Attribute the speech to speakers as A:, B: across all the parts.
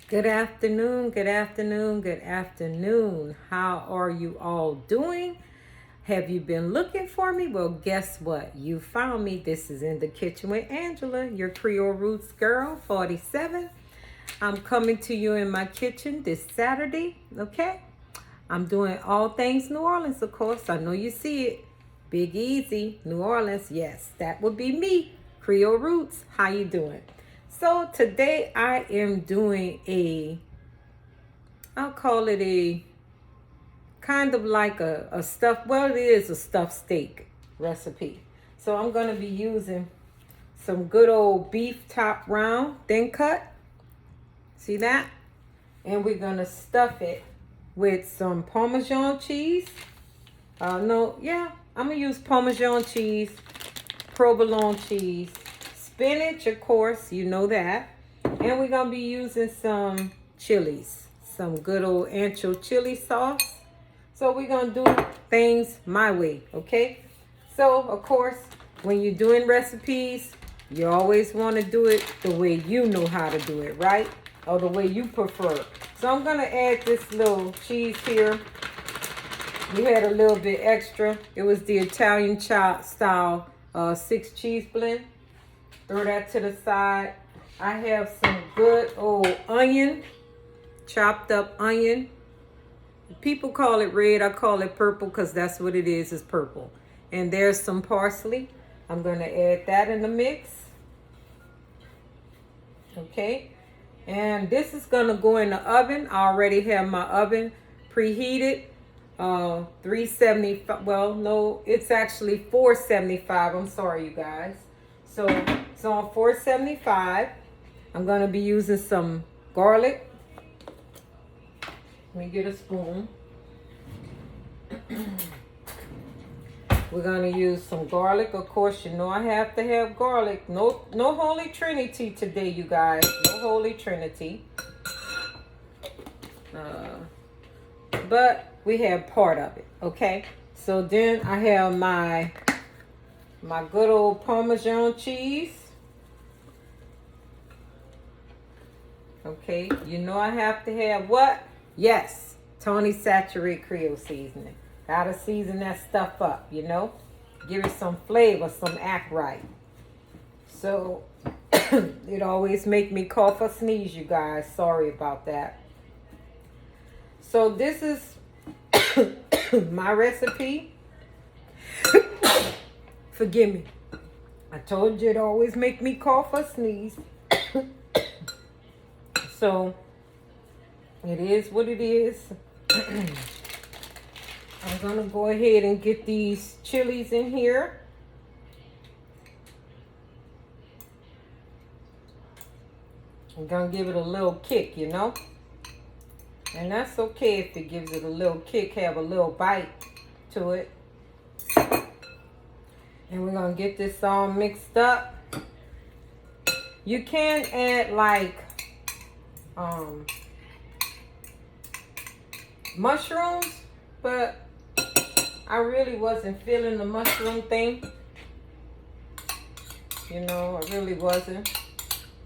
A: Good afternoon, good afternoon, good afternoon. How are you all doing? Have you been looking for me? Well, guess what? You found me. This is In the Kitchen with Angela, your Creole Roots girl, 47. I'm coming to you in my kitchen this Saturday, okay? I'm doing all things New Orleans, of course. I know you see it. Big Easy, New Orleans. Yes, that would be me. Creole Roots. How you doing? So today I am doing I'll call it a kind of like a stuffed, well, it is a stuffed steak recipe. So I'm going to be using some good old beef top round, thin cut. See that? And we're going to stuff it with some Parmesan cheese. No, yeah, I'm going to use Parmesan cheese, provolone cheese, spinach, of course, you know that. And we're going to be using some chilies, some good old ancho chili sauce. So we're going to do things my way, okay? So, of course, when you're doing recipes, you always want to do it the way you know how to do it, right? Or the way you prefer. So I'm going to add this little cheese here. We had a little bit extra. It was the Italian style 6 cheese blend. Throw that to the side. I have some good old onion, chopped up onion. People call it red. I call it purple because that's what it is. It's purple. And there's some parsley. I'm going to add that in the mix. Okay. And this is going to go in the oven. I already have my oven preheated. 375. Well, no, it's actually 475. I'm sorry, you guys. So it's on 475. I'm going to be using some garlic. Let me get a spoon. We're going to use some garlic. Of course, you know I have to have garlic. No Holy Trinity today, you guys. No Holy Trinity. But we have part of it, okay? So then I have my good old Parmesan cheese. Okay, you know I have to have what? Yes, Tony Saturated Creole seasoning. Gotta season that stuff up, you know? Give it some flavor, some act right. So, it always make me cough or sneeze, you guys. Sorry about that. So this is my recipe. Forgive me. I told you it always make me cough or sneeze. So it is what it is. I'm gonna go ahead and get these chilies in here. I'm gonna give it a little kick, you know. And that's okay if it gives it a little kick, have a little bite to it. And we're gonna get this all mixed up. You can add like mushrooms, but I really wasn't feeling the mushroom thing. You know, I really wasn't.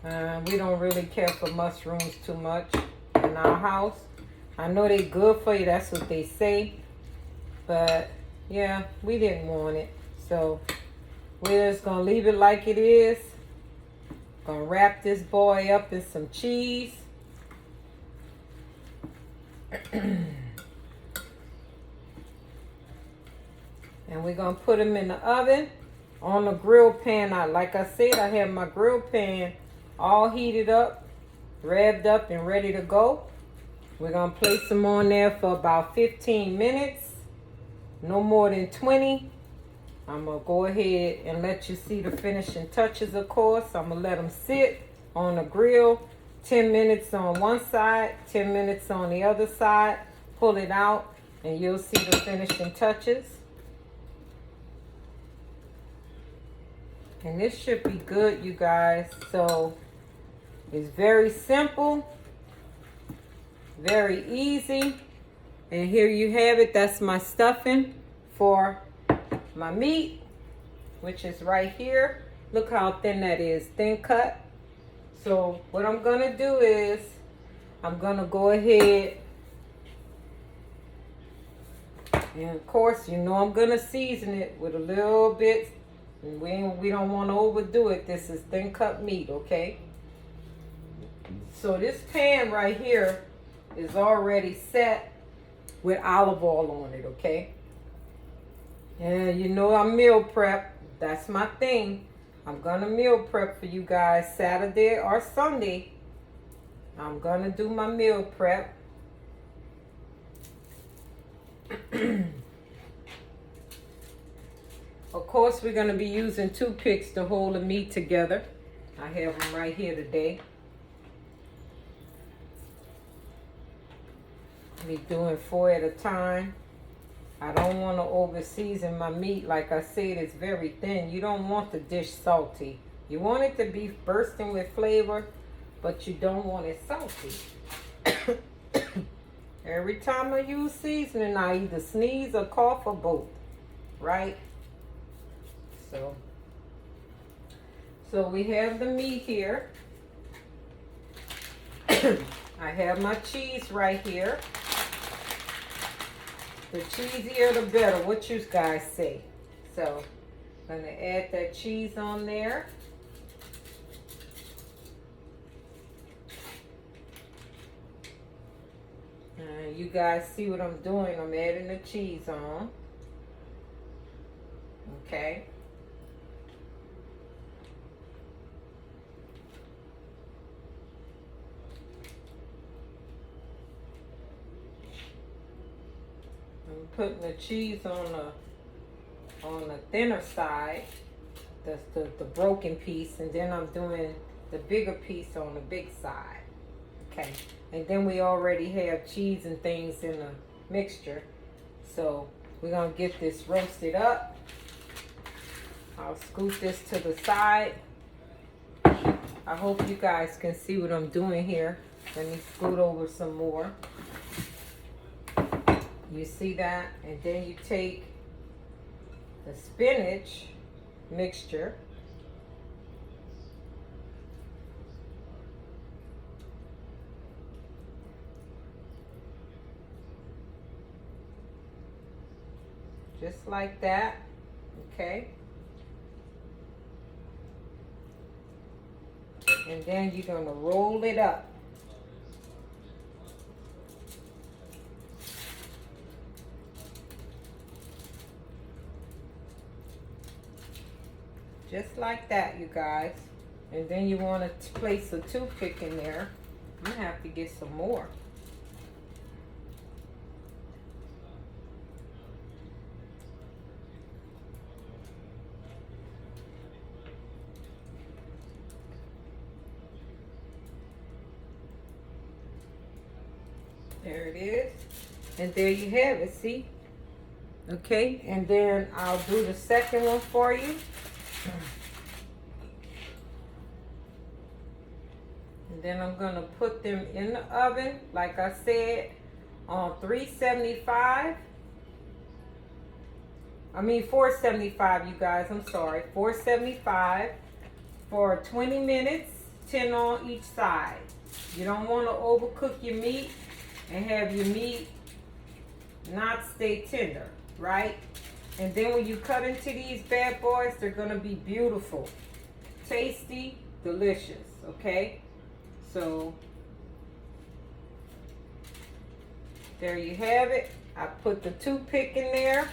A: We don't really care for mushrooms too much in our house. I know they're good for you, that's what they say. But yeah, we didn't want it. So we're just gonna leave it like it is. Gonna wrap this boy up in some cheese. And we're gonna put them in the oven on the grill pan. Like I said, I have my grill pan all heated up, revved up, and ready to go. We're gonna place them on there for about 15 minutes, no more than 20. I'm gonna go ahead and let you see the finishing touches, of course. I'm gonna let them sit on the grill 10 minutes on one side, 10 minutes on the other side. Pull it out and you'll see the finishing touches. And this should be good, you guys. So it's very simple, very easy. And here you have it. That's my stuffing for my meat, which is right here. Look how thin that is, thin cut. So what I'm gonna do is I'm gonna go ahead and of course, you know I'm gonna season it with a little bit. And we don't want to overdo it. This is thin cut meat, okay? So this pan right here is already set with olive oil on it, okay? And you know I meal prep. That's my thing. I'm gonna meal prep for you guys Saturday or Sunday. I'm gonna do my meal prep. Of course, we're gonna be using toothpicks to hold the meat together. I have them right here today. Be doing 4 at a time. I don't want to over season my meat. Like I said, it's very thin. You don't want the dish salty. You want it to be bursting with flavor, but you don't want it salty. Every time I use seasoning, I either sneeze or cough or both, right? So we have the meat here. I have my cheese right here. The cheesier the better, what you guys say. So I'm gonna add that cheese on there. You guys see what I'm doing. I'm adding the cheese on. Okay. I'm putting the cheese on the thinner side. That's the broken piece, and then I'm doing the bigger piece on the big side. Okay. And then we already have cheese and things in the mixture. So we're gonna get this roasted up. I'll scoot this to the side. I hope you guys can see what I'm doing here. Let me scoot over some more. You see that? And then you take the spinach mixture. Just like that, okay? And then you're gonna roll it up. Just like that, you guys. And then you wanna place a toothpick in there. I'm gonna have to get some more. There it is. And there you have it, see? Okay, and then I'll do the second one for you. And then I'm gonna put them in the oven, like I said, on 375. I mean 475, you guys, I'm sorry. 475 for 20 minutes, 10 on each side. You don't wanna overcook your meat and have your meat not stay tender, right? And then when you cut into these bad boys, they're gonna be beautiful, tasty, delicious, okay? So there you have it. I put the toothpick in there.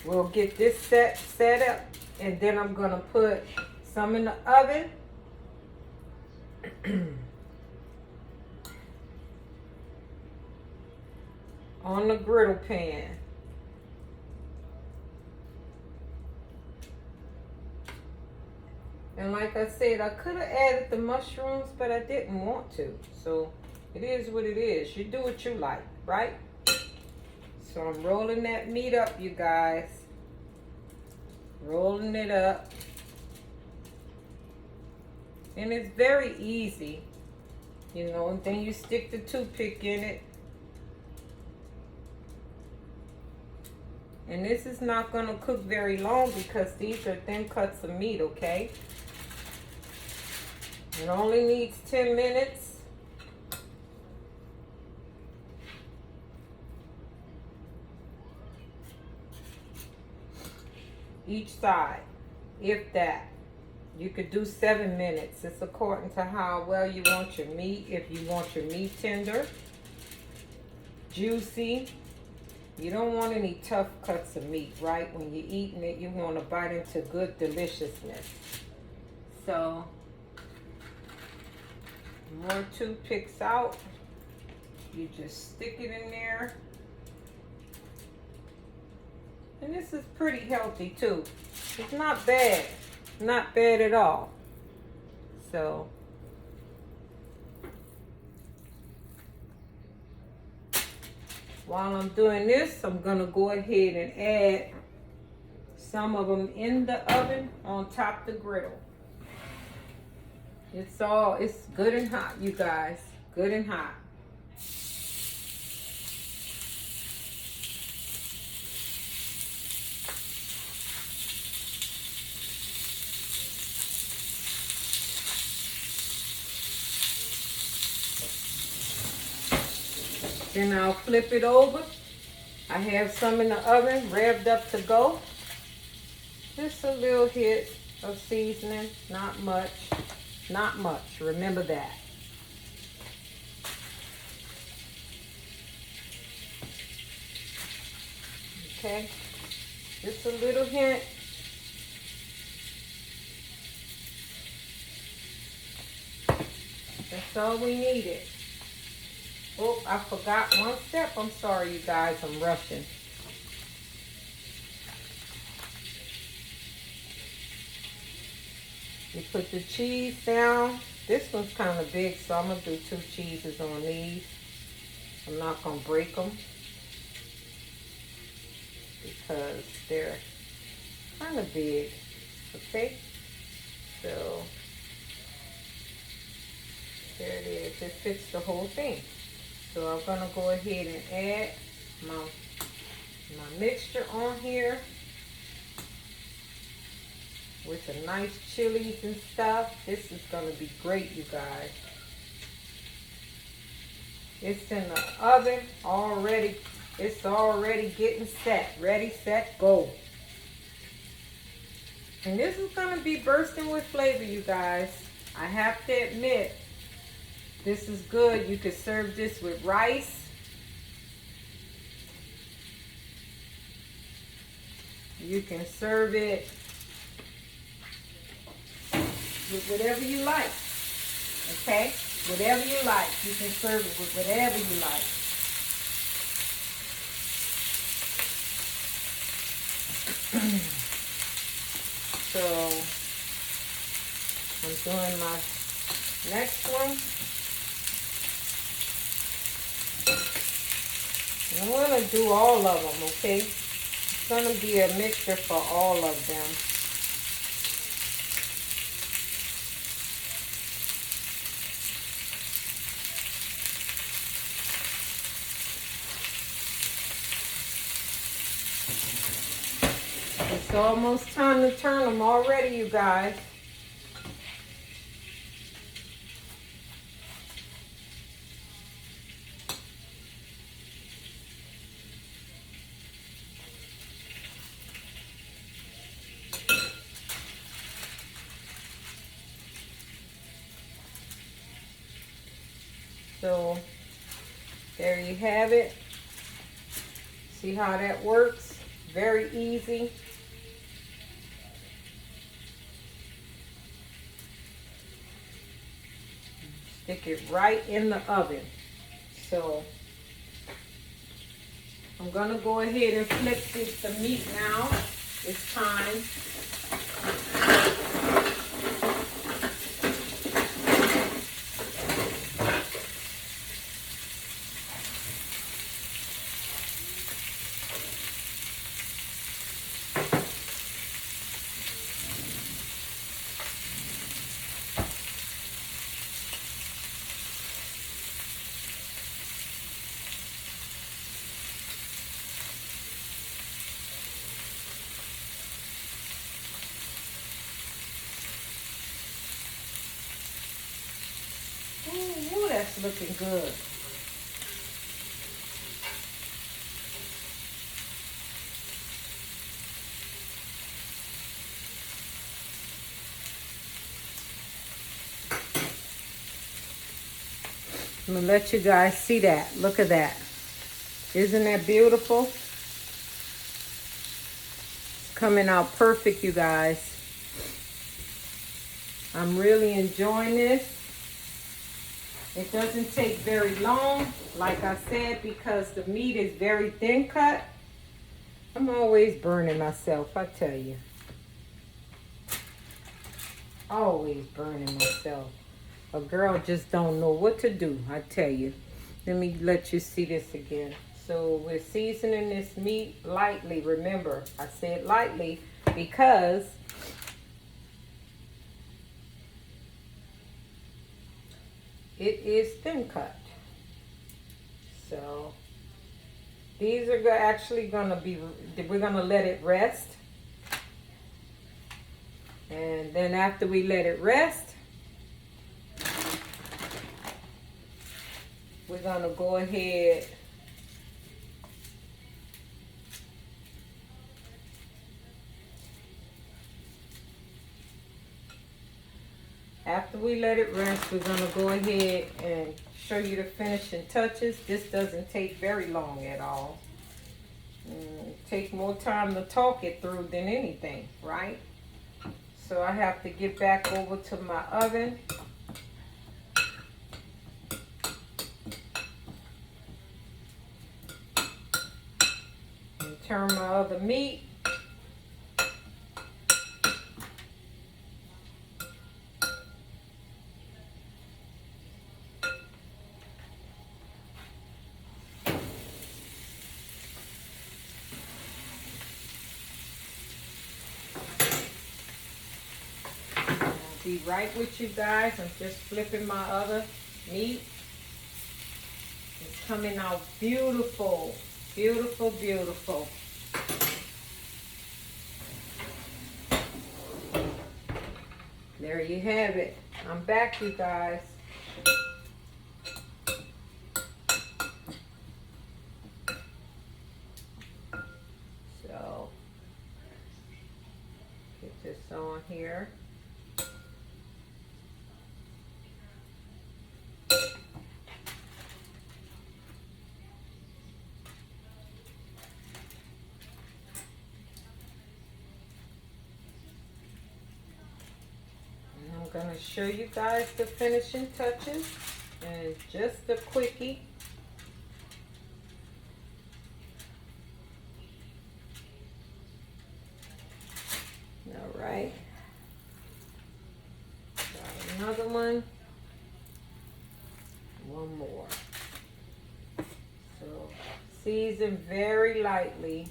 A: We'll get this set up, and then I'm gonna put some in the oven. On the griddle pan. And like I said, I could have added the mushrooms, but I didn't want to. So it is what it is. You do what you like, right? So I'm rolling that meat up, you guys. Rolling it up. And it's very easy, you know, and then you stick the toothpick in it. And this is not going to cook very long because these are thin cuts of meat, okay? It only needs 10 minutes. each side, if that. You could do 7 minutes. It's according to how well you want your meat. If you want your meat tender, juicy. You don't want any tough cuts of meat, right? When you're eating it, you want to bite into good deliciousness. So, more toothpicks out. You just stick it in there. And this is pretty healthy too. It's not bad. Not bad at all. So, while I'm doing this, I'm gonna go ahead and add some of them in the oven on top the griddle. It's good and hot, you guys. Good and hot. Then I'll flip it over. I have some in the oven revved up to go. Just a little hit of seasoning, not much. Not much, remember that. Okay, just a little hint. That's all we needed. Oh, I forgot one step. I'm sorry, you guys. I'm rushing. You put the cheese down. This one's kind of big, so I'm going to do 2 cheeses on these. I'm not going to break them because they're kind of big. Okay? So, there it is. It fits the whole thing. So I'm going to go ahead and add my mixture on here with the nice chilies and stuff. This is going to be great, you guys. It's in the oven already. It's already getting set. Ready, set, go. And this is going to be bursting with flavor, you guys. I have to admit, this is good. You could serve this with rice. You can serve it with whatever you like. Okay? Whatever you like. You can serve it with whatever you like. So, I'm doing my next one. I'm going to do all of them, okay? It's going to be a mixture for all of them. It's almost time to turn them already, you guys. So, there you have it. See how that works? Very easy. Stick it right in the oven. So, I'm going to go ahead and flip the meat now. It's time. Ooh, that's looking good. I'm gonna let you guys see that. Look at that. Isn't that beautiful? It's coming out perfect, you guys. I'm really enjoying this. It doesn't take very long, like I said, because the meat is very thin cut. I'm always burning myself, I tell you. Always burning myself. A girl just don't know what to do, I tell you. Let me let you see this again. So we're seasoning this meat lightly. Remember, I said lightly because it is thin cut. So these are actually gonna be, we're gonna let it rest. And then after we let it rest, we're gonna go ahead after we let it rest, we're gonna go ahead and show you the finishing touches. This doesn't take very long at all. Take more time to talk it through than anything, right? So I have to get back over to my oven. And turn my other meat. Be right with you guys. I'm just flipping my other meat. It's coming out beautiful, beautiful, beautiful. There you have it. I'm back, you guys. So get this on here. I'm going to show you guys the finishing touches and just a quickie. All right. Got another one. One more. So season very lightly.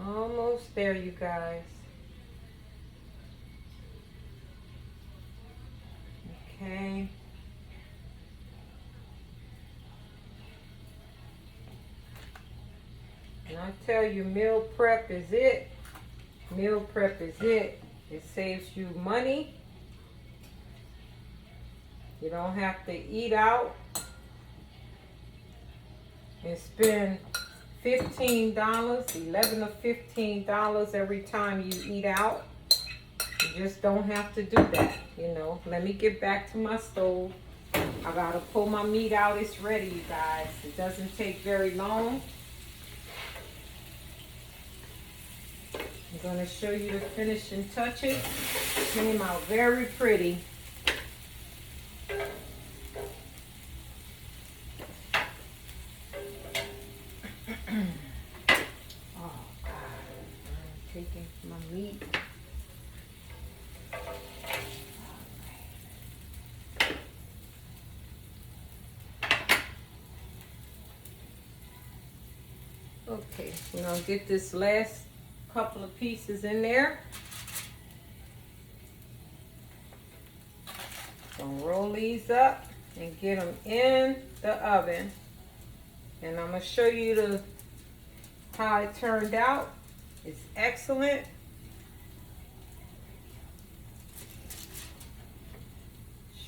A: Almost there, you guys. Okay. And I tell you, meal prep is it. Meal prep is it. It saves you money. You don't have to eat out and spend $15, $11 or $15 every time you eat out. You just don't have to do that, you know. Let me get back to my stove. I gotta pull my meat out. It's ready, you guys. It doesn't take very long. I'm gonna show you the finishing touches. It came out very pretty. Oh God, I'm taking my meat. Okay, we're gonna get this last couple of pieces in there. Gonna roll these up and get them in the oven. And I'm gonna show you how it turned out. It's excellent.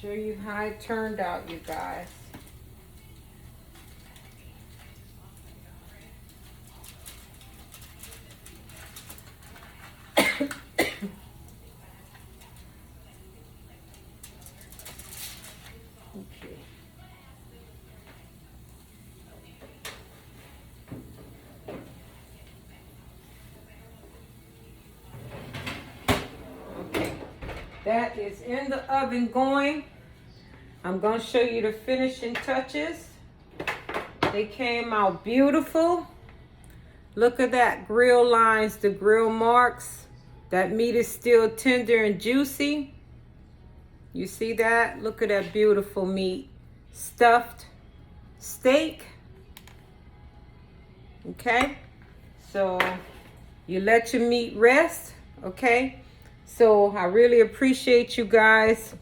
A: Show you how it turned out, you guys. that is in the oven going. I'm going to show you the finishing touches. They came out beautiful. Look at that grill lines, the grill marks. That meat is still tender and juicy. You see that? Look at that beautiful meat. Stuffed steak. Okay? So you let your meat rest. Okay? So I really appreciate you guys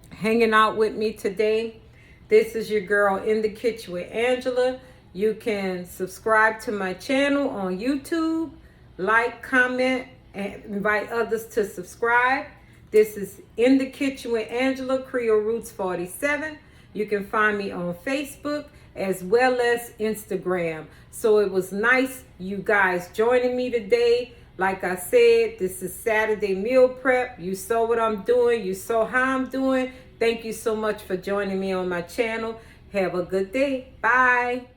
A: hanging out with me today. This is your girl in the kitchen with Angela. You can subscribe to my channel on YouTube, like, comment, and invite others to subscribe. This is In the Kitchen with Angela, Creole Roots 47. You can find me on Facebook as well as Instagram. So it was nice you guys joining me today. Like I said, this is Saturday meal prep. You saw what I'm doing. You saw how I'm doing. Thank you so much for joining me on my channel. Have a good day. Bye.